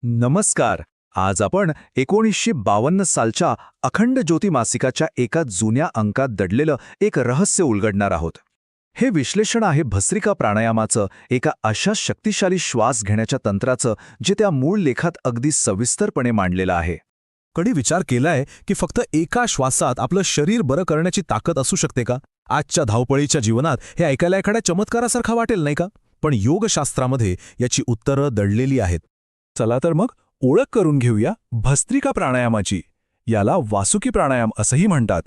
नमस्कार. आज आपण 1952 सालच्या अखंड ज्योती मासिकाच्या एका जुन्या अंकात दडलेलं एक रहस्य उलगडणार आहोत. हे विश्लेषण आहे भस्त्रिका प्राणायामाचं, एका अशा शक्तिशाली श्वास घेण्याच्या तंत्राचं जे त्या मूळ लेखात अगदी सविस्तरपणे मांडलेलं आहे. कधी विचार केलाय की फक्त एका श्वासात आपलं शरीर बरं करण्याची ताकद असू शकते का? आजच्या धावपळीच्या जीवनात हे ऐकायला एखाद्या चमत्कारासारखा वाटेल नाही का? पण योगशास्त्रामध्ये याची उत्तरं दडलेली आहेत. चला तर मग ओळख करून घेऊया भस्त्रिका प्राणायामाची. याला वासुकी प्राणायाम असंही म्हणतात.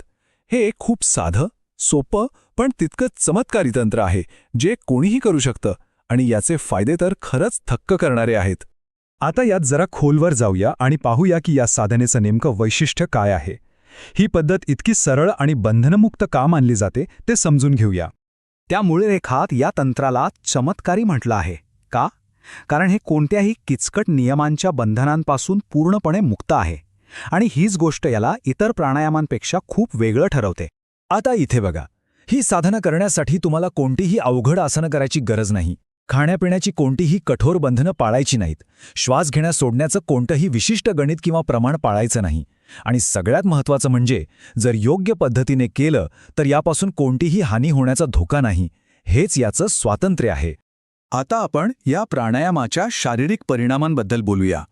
हे एक खूप साधं, सोपं पण तितकंच चमत्कारी तंत्र आहे जे कोणीही करू शकतं आणि याचे फायदे तर खरंच थक्क करणारे आहेत. आता यात जरा खोलवर जाऊया आणि पाहूया की या साधनेचं नेमकं वैशिष्ट्य काय आहे. ही पद्धत इतकी सरळ आणि बंधनमुक्त का मानली जाते ते समजून घेऊया. त्या मूळ लेखात या तंत्राला चमत्कारी म्हटलं आहे. का? कारण हे कोणत्याही किचकट नियमांच्या बंधनांपासून पूर्णपणे मुक्त आहे आणि हीच गोष्ट याला इतर प्राणायामांपेक्षा खूप वेगळं ठरवते. आता इथे बघा, ही साधना करण्यासाठी तुम्हाला कोणतीही अवघड आसनं करायची गरज नाही. खाण्यापिण्याची कोणतीही कठोर बंधनं पाळायची नाहीत. श्वास घेण्यास सोडण्याचं कोणतंही विशिष्ट गणित किंवा प्रमाण पाळायचं नाही. आणि सगळ्यात महत्त्वाचं म्हणजे जर योग्य पद्धतीने केलं तर यापासून कोणतीही हानी होण्याचा धोका नाही. हेच याचं स्वातंत्र्य आहे. आता आपण या प्राणायामाच्या शारीरिक परिणामांबद्दल बोलूया.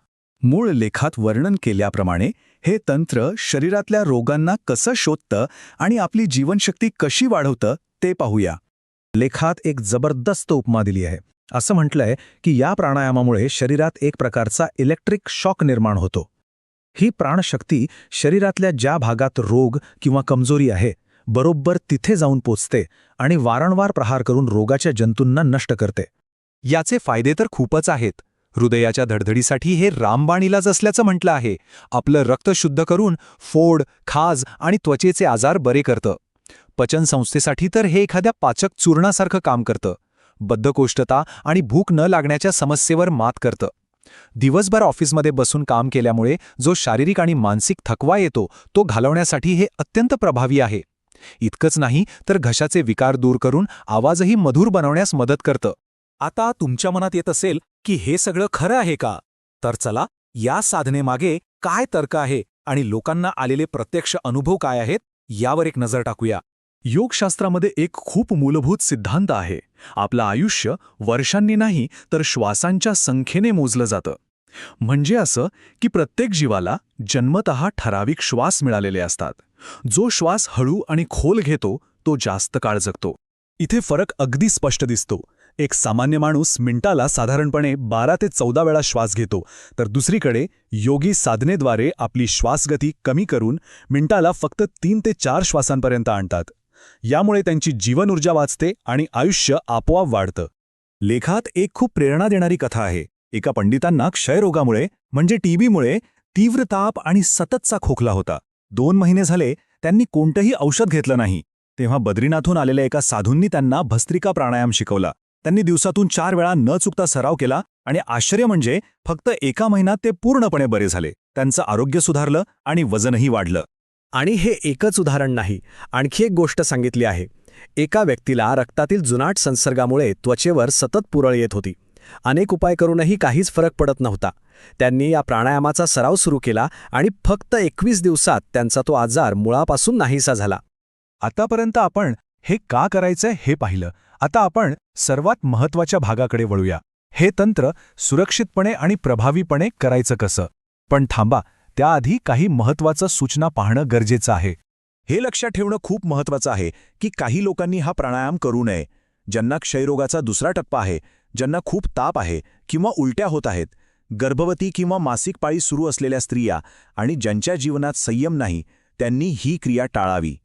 मूळ लेखात वर्णन केल्याप्रमाणे हे तंत्र शरीरातल्या रोगांना कसं शोधतं आणि आपली जीवनशक्ती कशी वाढवतं ते पाहूया. लेखात एक जबरदस्त उपमा दिली आहे. असं म्हटलंय की या प्राणायामामुळे शरीरात एक प्रकारचा इलेक्ट्रिक शॉक निर्माण होतो. ही प्राणशक्ती शरीरातल्या ज्या भागात रोग किंवा कमजोरी आहे बरोबर तिथे जाऊन पोचते आणि वारंवार प्रहार करून रोगाच्या जंतूंना नष्ट करते. याचे फायदे तर खूपच आहेत. हृदयाच्या धडधडीसाठी हे रामबाण इलाज असल्याचं म्हटलं आहे. आपलं रक्त शुद्ध करून फोड, खाज आणि त्वचेचे आजार बरे करतं. पचनसंस्थेसाठी तर हे एखाद्या पाचक चूर्णासारखं काम करतं. बद्धकोष्ठता आणि भूक न लागण्याच्या समस्येवर मात करतं. दिवसभर ऑफिसमध्ये बसून काम केल्यामुळे जो शारीरिक आणि मानसिक थकवा येतो तो घालवण्यासाठी हे अत्यंत प्रभावी आहे. इतकंच नाही तर घशाचे विकार दूर करून आवाजही मधुर बनवण्यास मदत करतं. आता तुमच्या मनात येत असेल की हे सगळं खरं आहे का? तर चला, या साधनेमागे काय तर्क आहे आणि लोकांना आलेले प्रत्यक्ष अनुभव काय आहेत यावर एक नजर टाकूया. योगशास्त्रामध्ये एक खूप मूलभूत सिद्धांत आहे. आपलं आयुष्य वर्षांनी नाही तर श्वासांच्या संख्येने मोजलं जातं. म्हणजे असं की प्रत्येक जीवाला जन्मतः ठराविक श्वास मिळालेले असतात. जो श्वास हळू आणि खोल घेतो तो जास्त काळ जगतो. इथे फरक अगदी स्पष्ट दिसतो. एक सामान्य माणूस मिनिटाला साधारणपणे 12 ते 14 वेळा श्वास घेतो, तर दुसरीकडे योगी साधनेद्वारे आपली श्वासगती कमी करून मिनिटाला फक्त 3 ते 4 श्वासांपर्यंत आणतात. यामुळे त्यांची जीवन ऊर्जा वाचते आणि आयुष्य आपोआप वाढतं. लेखात एक खूप प्रेरणा देणारी कथा आहे. एका पंडितांना क्षयरोगामुळे म्हणजे टीबीमुळे तीव्र ताप आणि सततचा खोकला होता. 2 महिने झाले त्यांनी कोणतंही औषध घेतलं नाही. तेव्हा बद्रीनाथहून आलेल्या एका साधूंनी त्यांना भस्त्रिका प्राणायाम शिकवला. त्यांनी दिवसातून 4 वेळा न चुकता सराव केला आणि आश्चर्य म्हणजे फक्त 1 महिन्यात ते पूर्णपणे बरे झाले. त्यांचं आरोग्य सुधारलं आणि वजनही वाढलं. आणि हे एकच उदाहरण नाही, आणखी एक गोष्ट सांगितली आहे. एका व्यक्तीला रक्तातील जुनाट संसर्गामुळे त्वचेवर सतत पुरळ येत होती. अनेक उपाय करूनही काहीच फरक पडत नव्हता. त्यांनी या प्राणायामाचा सराव सुरू केला आणि फक्त 21 दिवसात त्यांचा तो आजार मुळापासून नाहीसा झाला. आतापर्यंत आपण हे का करायचंय हे पाहिलं. आता आपण सर्वात महत्त्वाच्या भागाकडे वळूया. हे तंत्र सुरक्षितपणे आणि प्रभावीपणे करायचं कसं? पण थांबा, त्याआधी काही महत्त्वाचं सूचना पाहणं गरजेचं आहे. हे लक्षात ठेवणं खूप महत्त्वाचं आहे की काही लोकांनी हा प्राणायाम करू नये. ज्यांना क्षयरोगाचा दुसरा टप्पा आहे, ज्यांना खूप ताप आहे किंवा उलट्या होत आहेत, गर्भवती किंवा मासिक पाळी सुरू असलेल्या स्त्रिया आणि ज्यांच्या जीवनात संयम नाही, त्यांनी ही क्रिया टाळावी.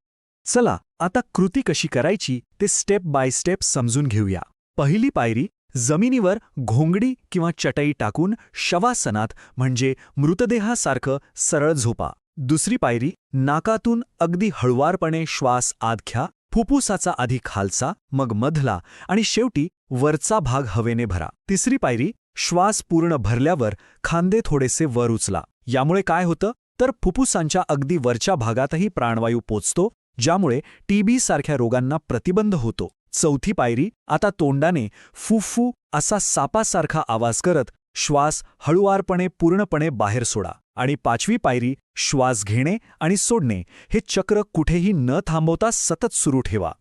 चला, आता कृती कशी करायची ते स्टेप बाय स्टेप समजून घेऊया. पहिली पायरी, जमिनीवर घोंगडी किंवा चटई टाकून शवासनात म्हणजे मृतदेहासारखं सरळ झोपा. दुसरी पायरी, नाकातून अगदी हळुवारपणे श्वास आत घ्या. फुफ्फुसाचा आधी खालचा, मग मधला आणि शेवटी वरचा भाग हवेने भरा. तिसरी पायरी, श्वास पूर्ण भरल्यावर खांदे थोडेसे वर उचला. यामुळे काय होतं तर फुफ्फुसांच्या अगदी वरच्या भागातही प्राणवायू पोचतो, ज्यामुळे टीबी सारख्या रोगांना प्रतिबंध होतो. चौथी पायरी, आता तोंडाने फुफ्फू असा सापासारखा आवाज करत श्वास हळुवारपणे पूर्णपणे बाहेर सोडा. आणि 5वी पायरी श्वास घेणे आणि सोडणे हे चक्र कुठेही न थांबवता सतत सुरू ठेवा.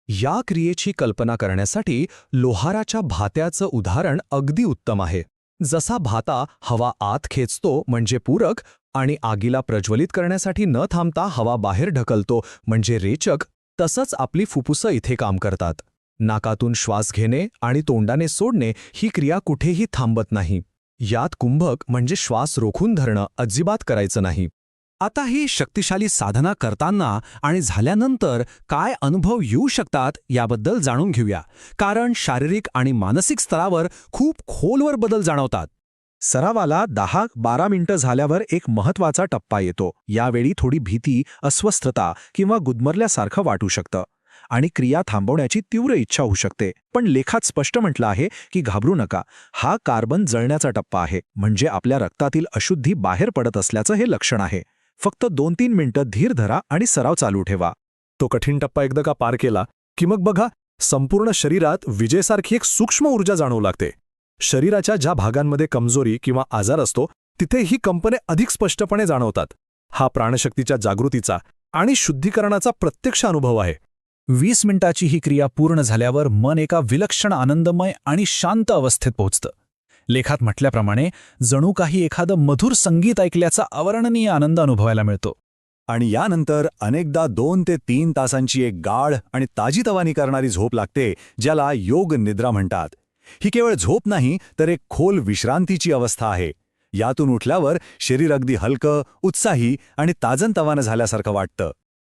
या क्रियेची कल्पना करण्यासाठी लोहाराच्या भात्याचं उदाहरण अगदी उत्तम आहे. जसा भाता हवा आत खेचतो म्हणजे पूरक आणि आगीला प्रज्वलित करण्यासाठी न थांबता हवा बाहेर ढकलतो म्हणजे रेचक, तसंच आपली फुफ्फुसं इथे काम करतात. नाकातून श्वास घेणे आणि तोंडाने सोडणे ही क्रिया कुठेही थांबत नाही. यात कुंभक म्हणजे श्वास रोखून धरणं अजिबात करायचं नाही. आता ही शक्तिशाली साधना करताना आणि झाल्यानंतर काय अनुभव येऊ शकतात याबद्दल जाणून घेऊया, कारण शारीरिक आणि मानसिक स्तरावर खूप खोलवर बदल जाणवतात. सरावाला 10-12 मिनिटं झाल्यावर एक महत्त्वाचा टप्पा येतो. यावेळी थोडी भीती, अस्वस्थता किंवा गुदमरल्यासारखं वाटू शकतं आणि क्रिया थांबवण्याची तीव्र इच्छा होऊ शकते. पण लेखात स्पष्ट म्हटलं आहे की घाबरू नका, हा कार्बन जळण्याचा टप्पा आहे, म्हणजे आपल्या रक्तातील अशुद्धी बाहेर पडत असल्याचं हे लक्षण आहे. फक्त 2-3 मिनिटं धीर धरा आणि सराव चालू ठेवा. तो कठीण टप्पा एकदा का पार केला की मग बघा, संपूर्ण शरीरात विजेसारखी एक सूक्ष्म ऊर्जा जाणवू लागते. शरीराच्या ज्या भागांमध्ये कमजोरी किंवा आजार असतो तिथे ही कंपने अधिक स्पष्टपणे जाणवतात. हा प्राणशक्तीच्या जागृतीचा आणि शुद्धीकरणाचा प्रत्यक्ष अनुभव आहे. 20 मिनिटाची ही क्रिया पूर्ण झाल्यावर मन एका विलक्षण आनंदमय आणि शांत अवस्थेत पोहोचतं. लेखात म्हटल्याप्रमाणे जणू काही एखादं मधुर संगीत ऐकल्याचा अवर्णनीय आनंद अनुभवायला मिळतो. आणि यानंतर अनेकदा 2 ते 3 तासांची एक गाढ आणि ताजीतवानी करणारी झोप लागते, ज्याला योग निद्रा म्हणतात. ही केवळ झोप नाही तर एक खोल विश्रांतीची अवस्था आहे. यातून उठल्यावर शरीर अगदी हलकं, उत्साही आणि ताजनतवानं झाल्यासारखं वाटतं.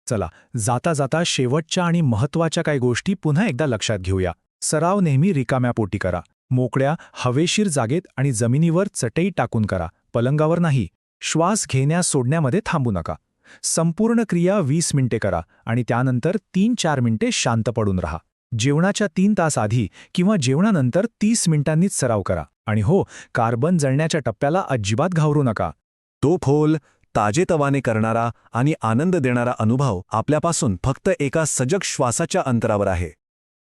चला, जाता जाता शेवटच्या आणि महत्त्वाच्या काही गोष्टी पुन्हा एकदा लक्षात घेऊया. सराव नेहमी रिकाम्या पोटी करा. मोकळ्या, हवेशीर जागेत आणि जमिनीवर चटई टाकून करा, पलंगावर नाही. श्वास घेण्या-सोडण्यामध्ये थांबू नका. संपूर्ण क्रिया 20 मिनिटे करा आणि त्यानंतर 3-4 मिनिटे शांत पडून राहा. जेवणाच्या 3 तास आधी किंवा जेवणानंतर 30 मिनिटांनीच सराव करा. आणि हो, कार्बन जळण्याच्या टप्प्याला अजिबात घाबरू नका. तो खोल, ताजेतवाने करणारा आणि आनंद देणारा अनुभव आपल्यापासून फक्त एका सजग श्वासाच्या अंतरावर आहे.